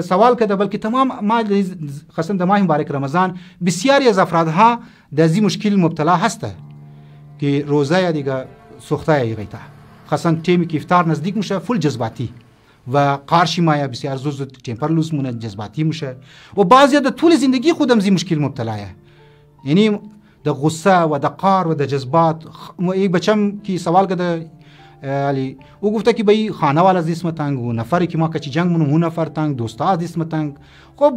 سوال کرده، بلکه تمام ما خاصا در ماه مبارک رمضان بسیاری از افرادها در این مشکل مبتلا هسته که روزه دیگه سوخته ایغیتا، خاصا تیمی که افطار نزدیک میشه فول جذباتی و قارشی مایه بسیار زود تمپر لوس مونه، جذباتی میشه و بعضی در طول زندگی خودم زی مشکل مبتلایه، یعنی در غصه و در قار و در جذبات. یک بچم که سوال کرده علی او گفته که بایی خانه والا از اسم تنگ و نفری که ما کچی جنگ منو اون نفر تنگ، دوستا از اسم تنگ. خب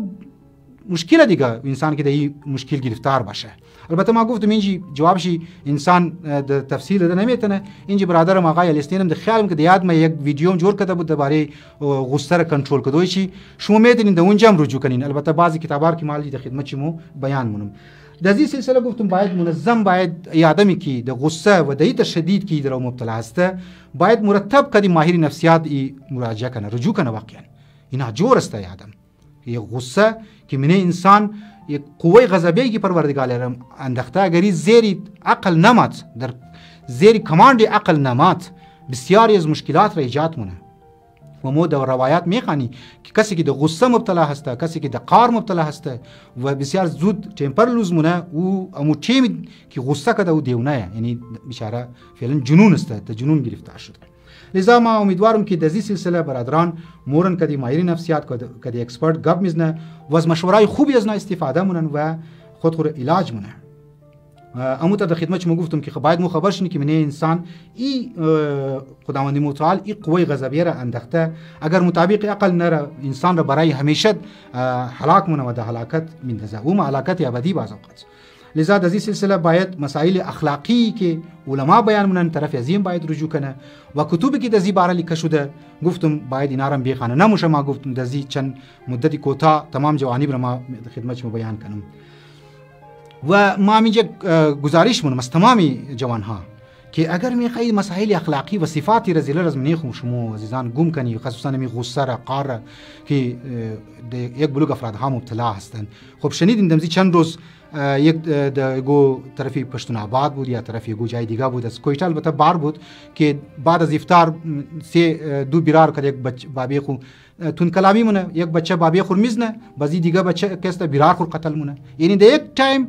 مشکل دیگه انسان که در این مشکل گرفتار باشه. البته ما گفتم اینجی جوابشی انسان در تفصیل ده نمیتونه. اینجی برادرم آقای الیستینم در خیالم که یاد ما یک ویدیوم جور کرده بود درباره غصه را کنترل کدوی چی شما میتونین در اونجا هم رجوع کنین. البته بعضی کتابار که مالی در خدمت شما بیان مونم. در این سلسله گفتم باید منظم، باید آدمی که در غصه و در تشدید که در مبتلا هسته باید مرتب کدی ماهر نفسیات مراجعه کنه، رجوع کنه. واقعا اینا جور است آدم. یک غصه که من انسان یک قوه غضبی که پروردگار انداخته اگری زیر عقل نمات، در زیر کماند عقل نمات بسیاری از مشکلات را ایجاد مونه. و ما در روایات میخوانی که کسی که در غصه مبتلا هسته، کسی که در قار مبتلا هسته و بسیار زود تمپر لوز مونه، او امو تیم که غصه کرده او دیونه، یعنی بیچاره فعلا جنون است، در جنون گرفتار شده. لذا ما امیدوارم که در این سلسله برادران مورن کدی ماهر نفسیات کدی اکسپرت گپ میزنه و از مشورای خوبی از نا استفاده مونن و خود علاج مونه. امو تا در خدمت شما گفتم که باید مو خبر شنی که من انسان ای خداوند متعال ای قوه غضبیه را انداخته، اگر مطابق عقل نره انسان را برای همیشه هلاک مونه و در هلاکت میندازه و هلاکت ابدی بعض اوقات. لذا در این سلسله باید مسائل اخلاقی که علما بیان مونن طرف ازیم باید رجوع کنه و کتبی که در این باره لیکه شده گفتم باید اینا را بیخانه نموشه. ما گفتم در این چند مدتی کوتاه تمام جوانب را ما خدمت شما بیان کنم و ما اینجا گزارش مونم از تمامی جوانها که اگر میخواهید مسائل اخلاقی و صفاتی را زیرا از منیخم شما عزیزان گم کنی، خصوصا می غصه را قار را که یک بلوغ افرادها مبتلا هستند. خب شنیدیم دمزی چند روز یک گو طرفی پشتون آباد بود یا طرفی گو جای دیگه بود، از کویتا البته بار بود که بعد از افطار دو بیرار کرد، یک بابی خو تون کلامی مونه، یک بچه بابی خور میزنه، بعضی دیگه بچه کسته بیرار خور قتل مونه، یعنی در یک تایم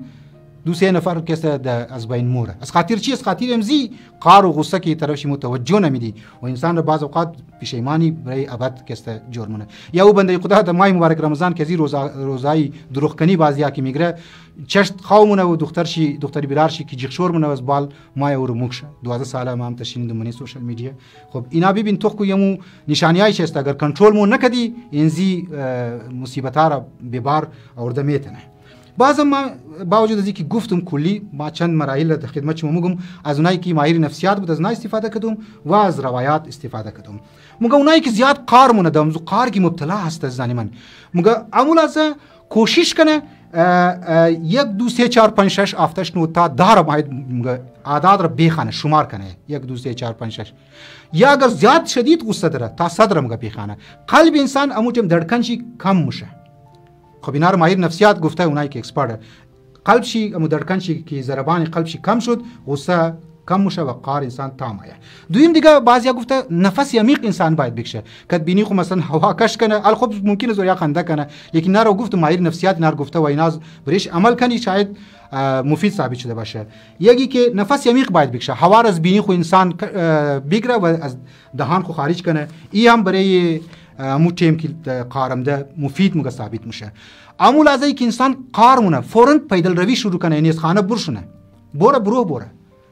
دو سه نفر کسته از بین موره. از خاطر چی؟ از خاطر امزی قار و غصه که طرفش متوجه نمیدی و انسان رو بعض اوقات پشیمانی برای ابد کسته جور مونه. یا او بنده خدا در ماه مبارک رمضان که روزای دروغکنی بعضیا که میگره چشت خاومونه و دختری بیرارشی که جیخشور مونه از بال مای او رو موکشه 12 ساله ما هم تشینید منی سوشال میدیا. خب اینا ببین تو کو یمو نشانیای چست اگر کنترل مو نکدی انزی مصیبت‌ها را ببار اورده میتنه. بعضا ما با وجود از اینکه گفتم کلی ما چند مراحل در خدمت شما میگم، از اونایی که ماهر نفسیات بود از اونها استفاده کردم و از روایات استفاده کردم. مگه اونایی که زیاد قار مونه دم قار کی مبتلا هست از زنی من مگه عمل از کوشش کنه 1 2 3 4 5 6 7 9 تا 10 را مگه اعداد را بخانه شمار کنه 1 2 3 4 5 6 یا اگر زیاد شدید غصه داره تا 100 را مگه بخانه. قلب انسان اموتم دردکنشی کم میشه. خب اینا رو ماهر نفسیات گفته اونایی که اکسپرت قلبشی مدرکنشی که ضربان قلبشی کم شد غصه کم میشه و قار انسان تامایه. دویم دیگه بعضیا گفته نفس عمیق انسان باید بکشه که بینی خو مثلا هوا کش کنه خب ممکنه زوریا خنده کنه، لیکن نرو گفت ماهر نفسیات نر گفته و اینا برش عمل کنی شاید مفید ثابت شده باشه. یکی که نفس عمیق باید بکشه، هوا از بینی خو انسان بگیره و از دهان خو خارج کنه، این هم برای مو تیم که قارم ده مفید مگه ثابت میشه. اما لازمه که انسان قار مونه فوراً پیدل روی شروع کنه، یعنی از خانه برشونه بره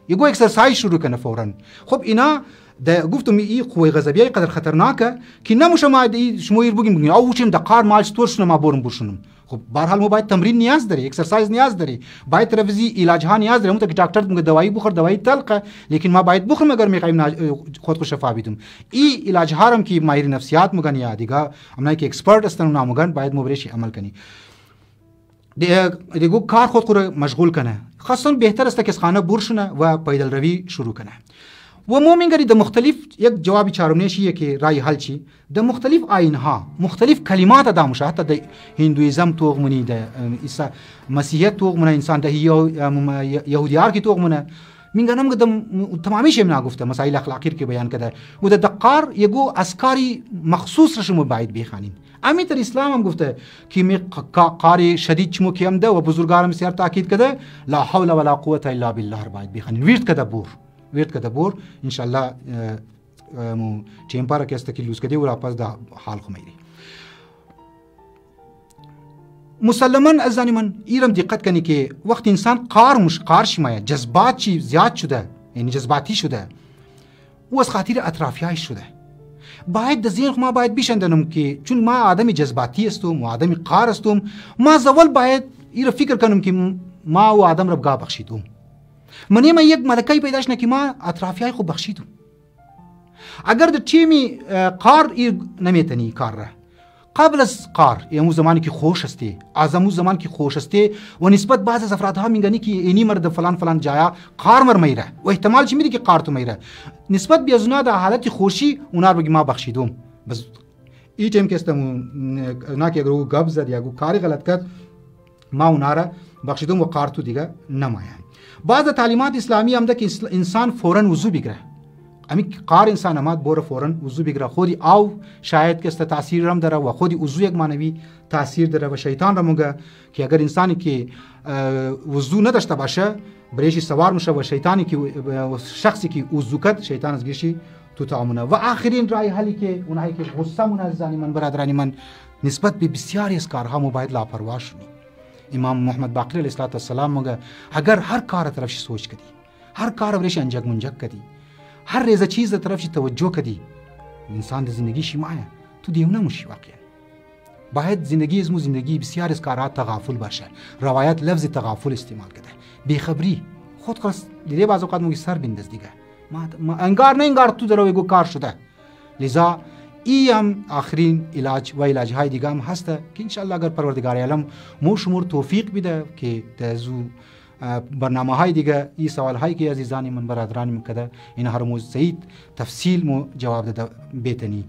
یگو اکسرسایز شروع کنه فوراً. خب اینا ده گفتم این قوه غضبیه قدر خطرناکه که نمیشه ما شما بگیم او چیم ده قار مالش تورشونه ما برشونم. خب به هر حال ما باید تمرین نیاز داری، اکسرسایز نیاز داری، باید ترویزی علاج ها نیاز داری. مت که دکتر میگه دوائی بخور، دوائی تلقه، لیکن ما باید بخورم اگر میخوایم خود شفا بدیم. این علاج ها هم که ماهر نفسیات میگن یا دیگه اونایی که اکسپرت هستن اونا میگن باید مبرش عمل کنی. دیگه کار خود مشغول کنه. خاصا بهتر است که از خانه برشونه و پیدل روی شروع کنه. و مومنگری در مختلف یک جوابی چارونیشیه که رای حل چی در مختلف آیینها مختلف کلمات ادا میشه. حتی در هندویزم توغمونی، در مسیحیت توغمونه، انسان در یهودیار کی توغمونه میگنم که تمامیش من گفته مسائل اخلاقی که بیان کرده و در دقار یگو اسکاری مخصوص رشمو باید بخوانیم. همینطور اسلام هم گفته که قار شدید چمو که هم ده و بزرگارم بسیار تاکید کده لا حول ولا قوة الا بالله باید بخونین ویرد کده بور انشالله چیمپاره که است که لوس کده و را پس ده حال خمیری مسلما از من ایرم دقت کنی که وقت انسان قار شمایه جذبات چی زیاد شده یعنی جذباتی شده و از خاطر اطرافیایش شده باید در ذهن ما باید بیشندنم که چون ما آدمی جذباتی هستم و آدمی قار هستم ما زول باید ایره فکر کنم که ما و آدم را بگاه بخشیدم منی ما یک ملکه پیداش نه که ما اطرافیای خوب بخشیدم اگر در تیمی قار نمیتنی کار را قبل از قار امو زمانی که خوش هستی از امو زمان که خوش هستی و نسبت بعض از افرادها میگنی که اینی مرد فلان جایا قار مر میره و احتمال چی میده که قار تو میره نسبت به ازنا در حالت خوشی اونا رو بگی ما بخشیدم بس ای ټیم کې استم نه کې اگر گپ زد یا کاری غلط کرد ما اونا را بخشیدم و قار تو دیگه نمایا بعض تعلیمات اسلامی هم ده که انسان فورا وضو بگیره امی قار انسان اماد بوره فورا وضو بگیره خودی او شاید که است تاثیر هم داره و خودی وضو یک معنوی تاثیر داره و شیطان را موگه که اگر انسانی که وضو نداشته باشه بریشی سوار میشه و شیطانی که شخصی که وضو کرد شیطان از گیشی تو تعامونه و آخرین رای حلی که اونایی که غصه منازانی من برادرانی من نسبت به بسیاری از کارها مباید لاپروا شونی امام محمد باقر علیه السلام موگه اگر هر کار طرفش سوچ کدی هر کار بریش انجک منجک کدی هر ریزه چیز طرفش توجه کدی انسان در زندگی شیمایه تو دیونه موشی واقعا باید زندگی اسمو زندگی بسیار از کارات تغافل باشه روایت لفظ تغافل استعمال کده بیخبری خود خلاص دیده بعض اوقات موگی سر بندز دیگه ما انگار نه انگار تو در ویگو کار شده لذا ای هم آخرین علاج و علاج های دیگه هم هسته که انشالله اگر پروردگار عالم مو شمور توفیق بیده که تازو برنامه های دیگه ای سوال هایی که عزیزانی من برادرانی من کده این هر موز سعید تفصیل مو جواب داده بیتنی